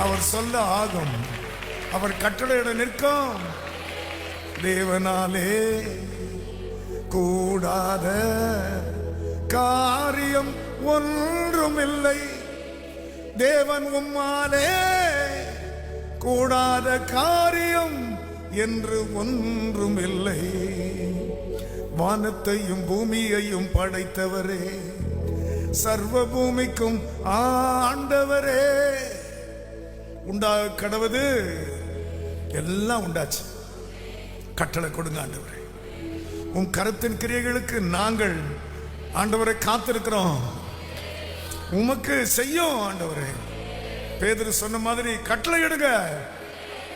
அவர் சொல்ல ஆகும், அவர் கட்டளையிட நிற்கும். தேவனாலே கூடாத காரியம் ஒன்றுமில்லை. தேவன் உம்மாலே கூடாத காரியம் என்று ஒன்றுமில்லை. வானத்தையும் பூமியையும் படைத்தவரே, சர்வ பூமிக்கும் ஆண்டவரே. உண்டாக கடவுது எல்லாம் உண்டாச்சு. கட்டளை கொடுங்க ஆண்டவரே. உன் கருத்தின் கிரியைகளுக்கு நாங்கள் ஆண்டவரை காத்திருக்கிறோம். உமக்கு செய்யும் ஆண்டவரே. பேதுரு சொன்ன மாதிரி கட்டளை எடுங்க,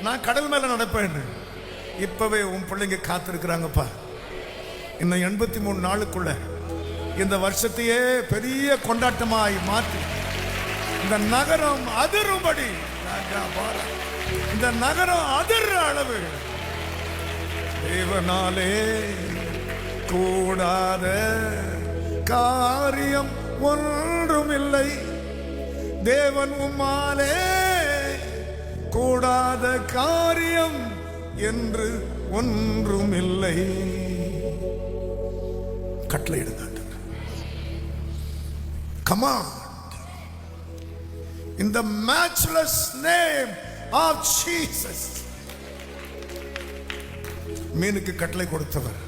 நான் கடல் மேல நடப்பேன். இப்பவே உன் பிள்ளைங்க காத்திருக்கிறாங்கப்பா. இன்னும் 83 நாளுக்குள்ள இந்த வருஷத்தையே பெரிய கொண்டாட்டமாய் மாற்றி இந்த நகரம் அதிரும்படி, இந்த நகரம் அதிர்ற அளவு தேவனாலே கூடாத காரியம் ஒன்றுமில்லை. தேவன் உம்மாலே கூடாத காரியம் என்று ஒன்றுமில்லை. கட்டளையிடுங்க. Come on. In the matchless name of Jesus. மீனுக்கு கட்டளை கொடுத்தவர்,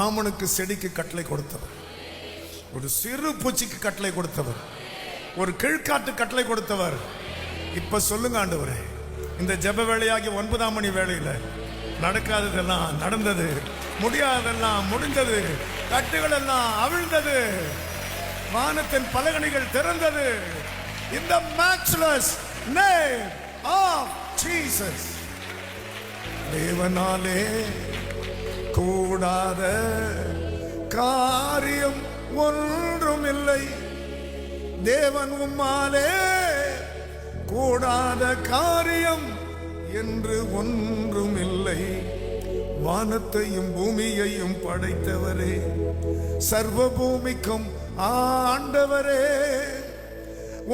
ஆமனுக்கு செடிக்கு கட்டளை கொடுத்தவர், ஒரு சிறு பூச்சிக்கு கட்டளை கொடுத்தவர், ஒரு கீழ்காட்டு கட்டளை கொடுத்தவர். இப்ப சொல்லுங்க ஆண்டவரே, இந்த ஜெப வேளையாகி 9ஆம் மணி வேளையில நடக்காததெல்லாம் நடந்தது, முடியாததெல்லாம் முடிந்தது, கட்டுகள் எல்லாம் அவிழ்ந்தது, வானத்தின் பலகணிகள் திறந்தது. In the matchless name of Jesus. தேவனாலே கூடாத காரியம் ஒன்றுமில்லை. தேவன் உம்மாலே கூடாத காரியம் என்று ஒன்றுமில்லை. வானத்தையும் பூமியையும் படைத்தவரே, சர்வ பூமிக்கும் ஆண்டவரே,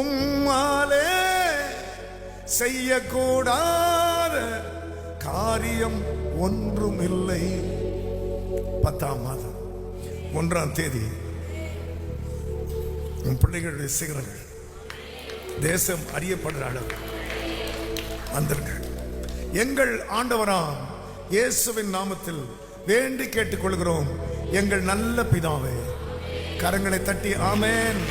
உம்மாலே செய்யக்கூடாத காரியம் ஒன்றுமில்லை. 10ஆம் மாதம் 1ஆம் தேதி உன் பிள்ளைகளுடைய சிகரங்கள் தேசம் அறியப்படுற அளவு வந்திருக்க எங்கள் ஆண்டவராம் இயேசுவின் நாமத்தில் வேண்டி கேட்டுக்கொள்கிறோம். எங்கள் நல்ல பிதாவே. கரங்களை தட்டி ஆமென்.